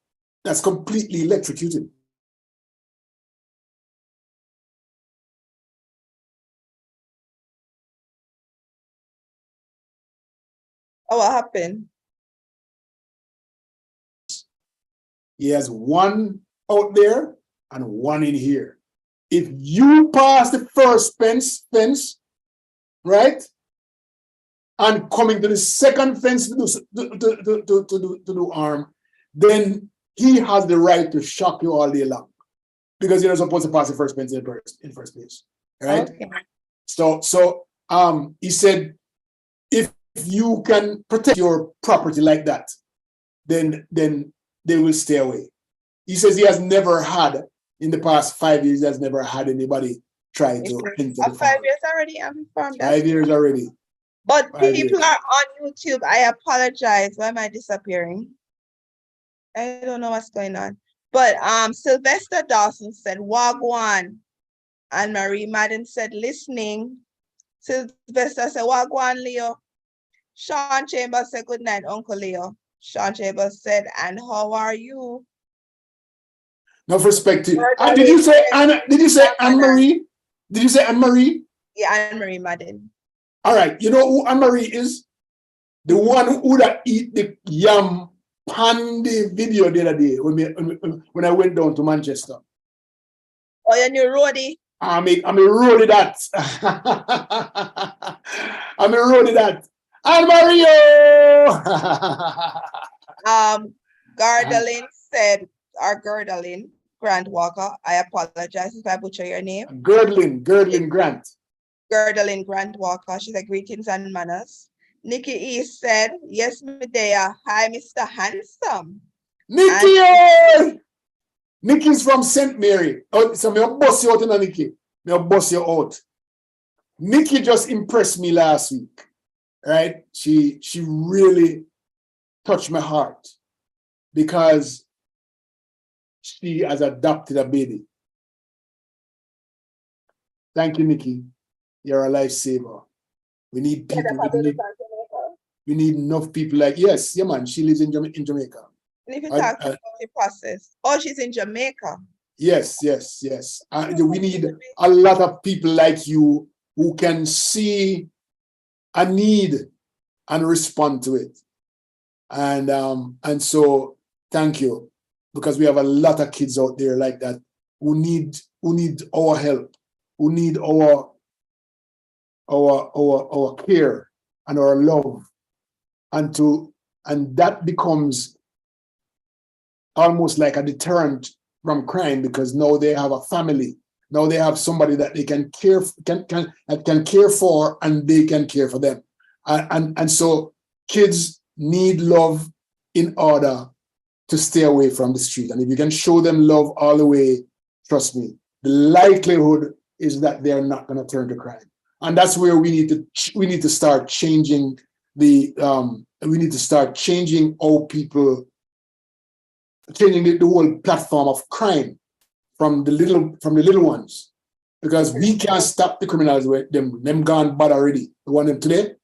completely electrocuted. Oh, what happened? He has one out there and one in here. If you pass the first fence, right, and coming to the second fence to do harm, then he has the right to shock you all day long because you're not supposed to pass the first fence in first place, right? Okay. So he said, if you can protect your property like that, then they will stay away. He says he has never had, in the past 5 years, he has never had anybody try If to you're enter the 5 years family. already, I'm informed. 5 years already. But 5 people years. are on YouTube. I apologize. Why am I disappearing? I don't know what's going on. But Sylvester Dawson said Wagwan. And Marie Madden said listening. Sylvester said Wagwan Leo. Sean Chambers said good night, Uncle Leo. Sean Chambers said, and how are you? No respect to you. Did you say Anna? Did you say Anne Marie? Did you say Anne Marie? Yeah, Anne Marie Madden. All right. You know who Anne Marie is? The one who that eat the yam pandy video the other day when I went down to Manchester. Oh, your new roadie? I'm a roadie that. I'm a roadie that. Anne Mario. Gardalin said, or Gardalin Grant Walker, I apologize if I butcher your name. Girdlin Grant. Gardalin Grant Walker, she said, greetings and manners. Nikki E said, yes, Medea. Hi, Mr. Handsome. Nikki! Nikki's from St. Mary. Oh, so me boss you out in Nikki. Me boss you out. Nikki just impressed me last week. Right? She really touched my heart because she has adopted a baby. Thank you, Nikki. You're a lifesaver. We need people. We need enough people like, yes, yeah, man. She lives in Jamaica. And if you talk about the process, oh, she's in Jamaica. Yes. We need a lot of people like you who can see a need and respond to it. And so thank you, because we have a lot of kids out there like that who need our help, who need our care and our love, and that becomes almost like a deterrent from crime, because now they have a family. Now they have somebody that they can care for, and they can care for them. And so kids need love in order to stay away from the street. And if you can show them love all the way, trust me, the likelihood is that they're not going to turn to crime. And that's where we need to start changing the whole platform of crime from the little ones, because we can't stop the criminals with them gone bad already. We want them today,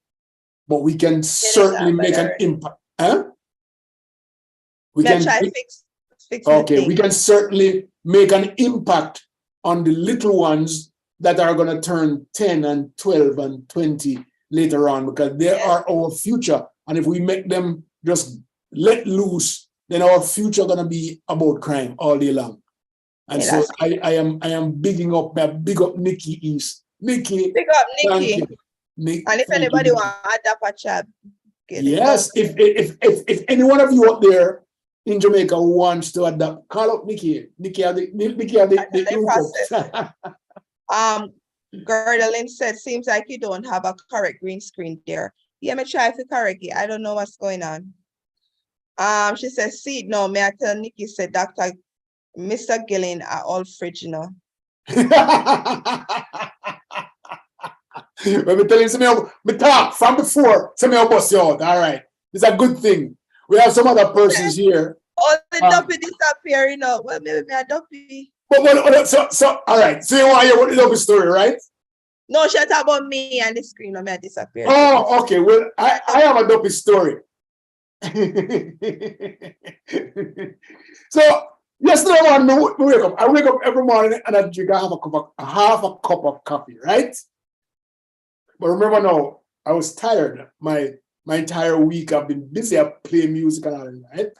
but we can certainly make an impact. We can fix we can certainly make an impact on the little ones that are going to turn 10 and 12 and 20 later on, because they are our future. And if we make them just let loose, then our future going to be about crime all day long. And so I am bigging up Nikki East. Nikki, big up Nikki. And if anybody want to add up a chat, yes, if any one of you out there in Jamaica who wants to adapt, call up Nikki. Nikki are the Gerdalyn said, seems like you don't have a correct green screen there. Yeah, me try to correct it. I don't know what's going on. She says, see, no, may I tell Nikki said Dr. Mr. Gillen are all fridge, you know. Let me tell you, me talk from before, some of us out. All right. It's a good thing. We have some other persons here. Oh, the duppy disappear, you know. Well, maybe a duppy. So all right. So you want to hear what the duppy story, right? No, shut up about me and the screen. No, may disappear. Oh, okay. Well, I have a duppy story. So yesterday morning, I wake up every morning and I drink half a cup of coffee, right? But remember now, I was tired. My entire week I've been busy. I play music and all that, right?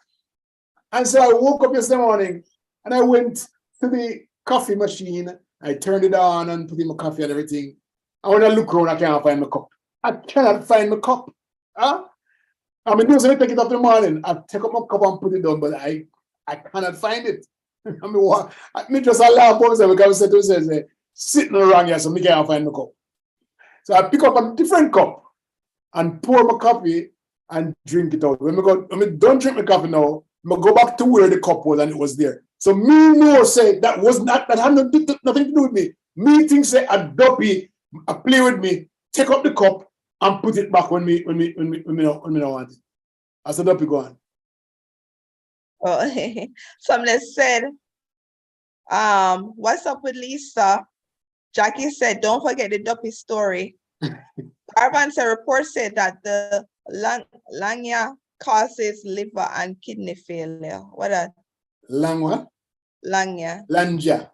And so I woke up yesterday morning and I went to the coffee machine. I turned it on and put in my coffee and everything. And when I look around, I can't find my cup. I cannot find my cup. Huh? I mean, I take it up in the morning. I take up my cup and put it down, but I cannot find it. I mean, what? I just laugh because I said, sitting around here, so I can't find my cup. So I pick up a different cup and pour my coffee and drink it out. When I don't drink my coffee now, I go back to where the cup was and it was there. So me know say that had nothing to do with me. Me think say a duppy, a play with me, take up the cup and put it back when me don't want it. As a duppy go on. Oh, someone said, what's up with Lisa? Jackie said, don't forget the Duppy story. Arvan's report said that the langya causes liver and kidney failure. What a Langwa? langya, Lanja.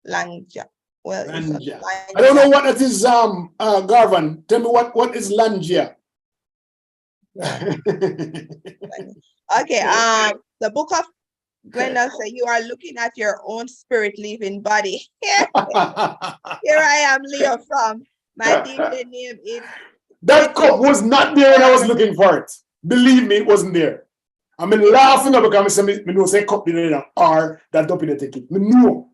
langja. Well, it's a Lanja. I don't know what that is, Garvan. Tell me what is Lanja? Okay, the book of Glenda said, you are looking at your own spirit leaving body. Here I am, Leo from my DJ name is. That cup was not there when I was looking for it. Believe me, it wasn't there. I mean, laughing up because I know say cup there or that duppy they take it. Me know.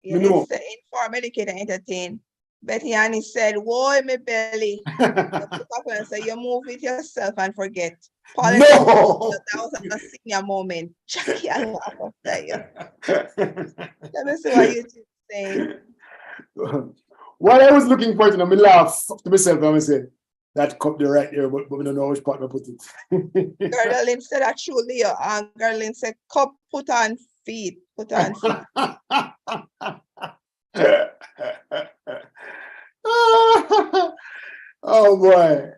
You need to inform, educate, and entertain. Betty Annie said, whoa, my belly. So you move it yourself and forget. Paul No! Said, that was a senior moment. Jackie, I laugh after you. Let me see what you saying. While I was looking for it, I laugh to myself and I said, that cup there right there, but we don't know which part I put it. Gerlin said that true, Leo. And Gerlin said, cup put on feet. Put on feet. Oh boy.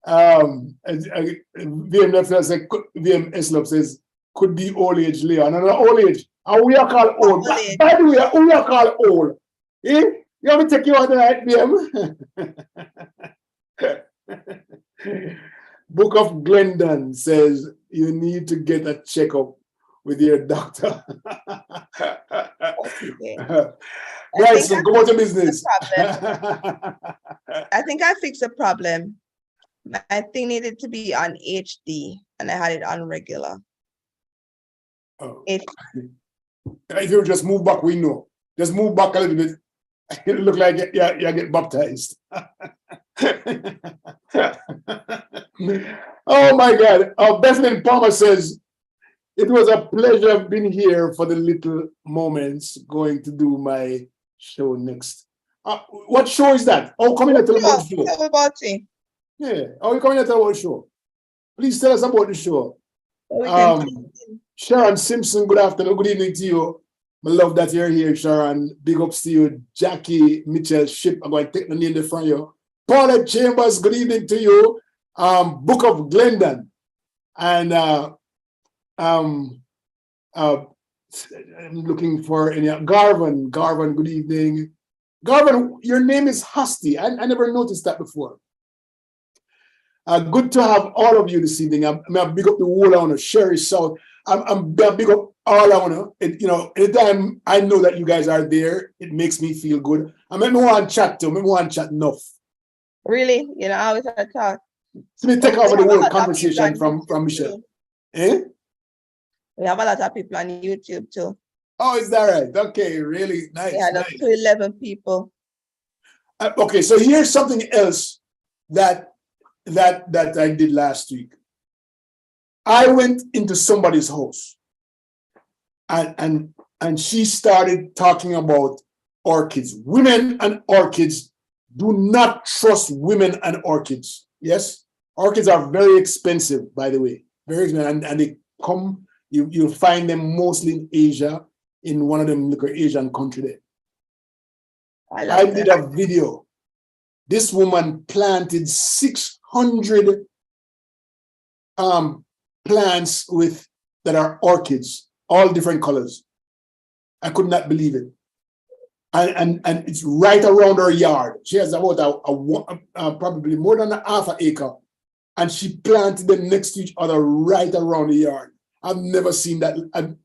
VM Eslop says, could be old age, Leo. No, old age. And we are called old. By the way, we are called old. Eh? You want me to take you on the right, VM? Book of Glendon says you need to get a checkup with your doctor. Okay. Right, so go to business. I think I fixed the problem. My thing needed to be on HD and I had it on regular. Oh. If you just move back, we know. Just move back a little bit. It look like you get baptized. Oh my God. Bethlehem Palmer says, it was a pleasure being here for the little moments. Going to do my show next. What show is that? Oh, come in and tell about the show. Tell about it. Yeah. Oh, you coming and tell about the show. Please tell us about the show. Sharon Simpson, good afternoon. Good evening to you. I love that you're here, Sharon. Big ups to you. Jackie Mitchell Ship. I'm going to take the name from you. Paulette Chambers, good evening to you. Book of Glendon. And I'm looking for any Garvin. Garvin, good evening. Garvin, your name is Husty. I never noticed that before. Good to have all of you this evening. I'm big up the whole owner, Sherry South. I'm big up all owner. You know, anytime I know that you guys are there, it makes me feel good. I mean, I want to chat to, I want to chat enough. Really? You know, I always had to talk. So me take over the whole conversation from Michelle. Eh? We have a lot of people on YouTube too. Oh, is that right? Okay, really nice. Yeah, nice. 211 people. Okay, so here's something else that I did last week. I went into somebody's house and she started talking about orchids. Women and orchids, do not trust women and orchids. Yes, orchids are very expensive, by the way, very expensive, and they come. You'll find them mostly in Asia, in one of them little Asian country there. I did a video. This woman planted 600 plants that are orchids, all different colors. I could not believe it. And it's right around her yard. She has about probably more than a half an acre. And she planted them next to each other right around the yard. I've never seen that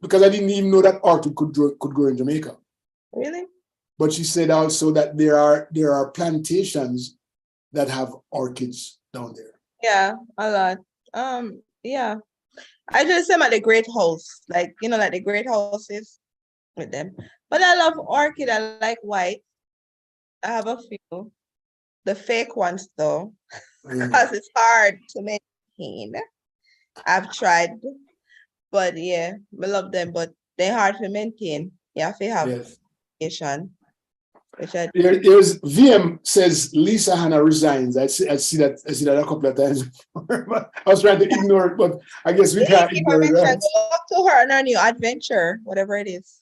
because I didn't even know that orchid could grow in Jamaica. Really? But she said also that there are plantations that have orchids down there. Yeah, a lot. Yeah. I just am at the great house, like, you know, like the great houses with them. But I love orchid. I like white. I have a few. The fake ones though, because it's hard to maintain. I've tried, but yeah, I love them, but they're hard to maintain. You have to have patience. which I There's VM says Lisa Hanna resigns. I see that a couple of times. But I was trying to ignore it, but I guess we can't keep her ignore it, mention. right? Go up to her on her new adventure, whatever it is.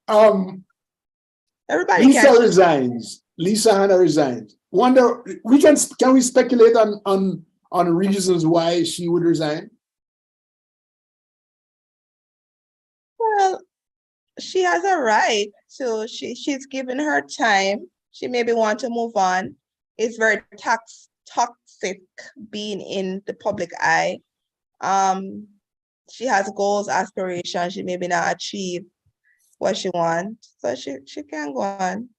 Everybody Lisa can. resigns. Lisa Hanna resigns. Wonder can we speculate on reasons why she would resign? Well, she has a right to. She's given her time. She maybe want to move on. It's very toxic being in the public eye. She has goals, aspirations. She maybe not achieve what she wants, so she can go on.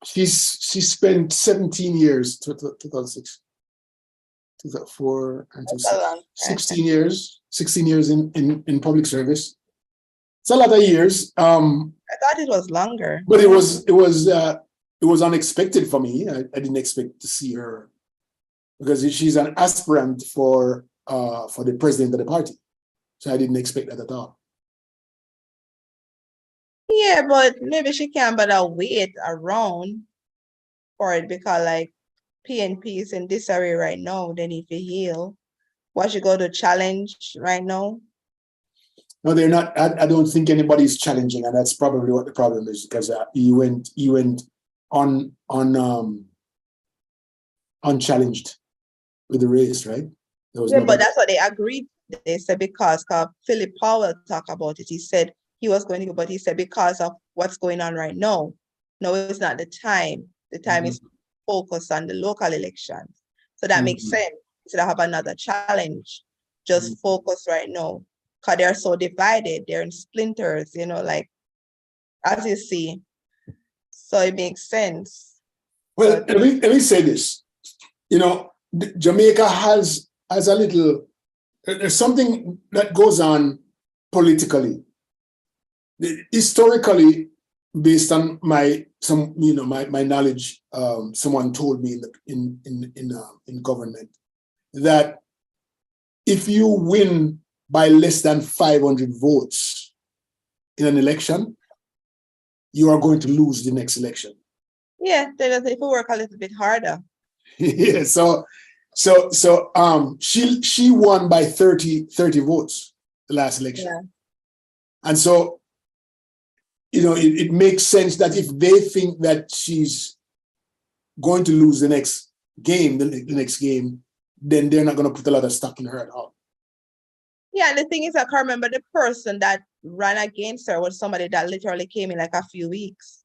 She spent 17 years, 2006, 2004, and 16 years, 16 years in public service. It's a lot of years. I thought it was longer. But it was unexpected for me. I didn't expect to see her because she's an aspirant for the president of the party. So I didn't expect that at all. Yeah, but maybe she can but wait around for it because like PNP is in disarray right now. They need to heal. What she go to challenge right now? No, they're not. I don't think anybody's challenging, and that's probably what the problem is because he went unchallenged with the race, right? But that's what they agreed. They said because Philip Powell talked about it. He said he was going to go, but he said because of what's going on right now. No, it's not the time. The time is focused on the local elections. So that makes sense. Instead of have another challenge, just focus right now. Because they're so divided, they're in splinters, like as you see. So it makes sense. Well, let me say this. Jamaica has a little, there's something that goes on politically. Historically, based on my knowledge, someone told me in government that if you win by less than 500 votes in an election, you are going to lose the next election. Yeah, they have to work a little bit harder. Yeah, so she won by 30 votes the last election. Yeah. And so, it makes sense that if they think that she's going to lose the next game, then they're not going to put a lot of stock in her at all. Yeah, and the thing is, I can't remember the person that ran against her was somebody that literally came in like a few weeks.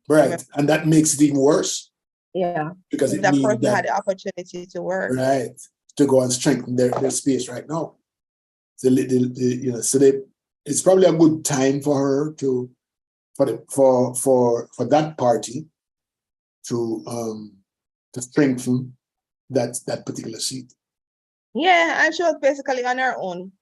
Right, and that makes it even worse. Yeah, because that person had the opportunity to work. Right, to go and strengthen their space right now. So it's probably a good time for her for that party to strengthen that particular seat. Yeah, and she was basically on her own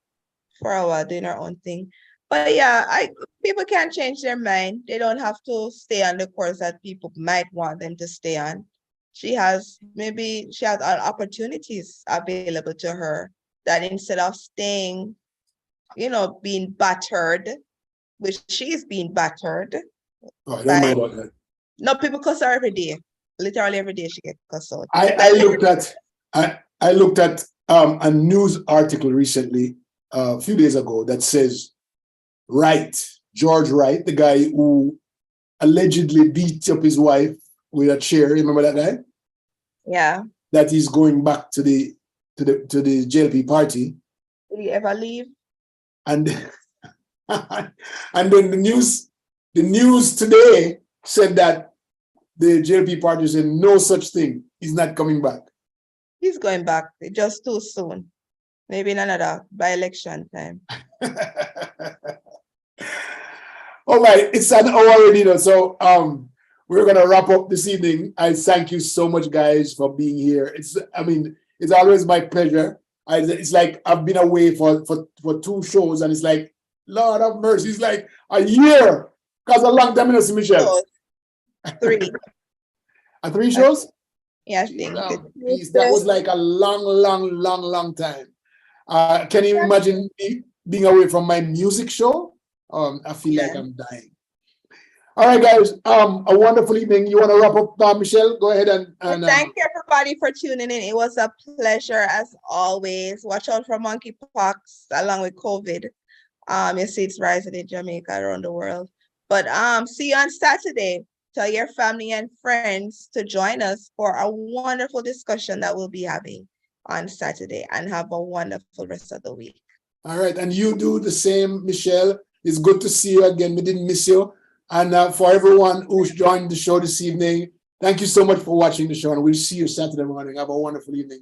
for a while, doing her own thing. But yeah, people can change their mind. They don't have to stay on the course that people might want them to stay on. She has opportunities available to her that instead of staying, being battered, which she's being battered. Oh, I don't know about that. No, people cuss her every day. Literally every day she gets cussed out. I looked at a news article recently, a few days ago, that says George Wright, the guy who allegedly beat up his wife with a chair. Remember that guy? Yeah. That he's going back to the JLP party. Did he ever leave? And and then the news today said that the JLP party said no such thing. He's not coming back. He's going back. Just too soon. Maybe in another by-election time. All right, it's an hour already, so we're gonna wrap up this evening. I thank you so much, guys, for being here. It's always my pleasure. It's like I've been away for 2 shows, and it's like, Lord of mercy, it's like a year. Because a long time I see Michelle. 3. 3 shows? Yeah, I think. That was like a long time. Can you imagine me being away from my music show? I feel like I'm dying. All right, guys. A wonderful evening. You want to wrap up, Michelle? Go ahead and Thank you everybody for tuning in. It was a pleasure as always. Watch out for monkeypox along with COVID. You see it's rising in Jamaica around the world. But see you on Saturday. Tell your family and friends to join us for a wonderful discussion that we'll be having on Saturday, and have a wonderful rest of the week. all right, and you do the same, Michelle. It's good to see you again. We didn't miss you. And for everyone who's joined the show this evening, thank you so much for watching the show, and we'll see you Saturday morning. Have a wonderful evening.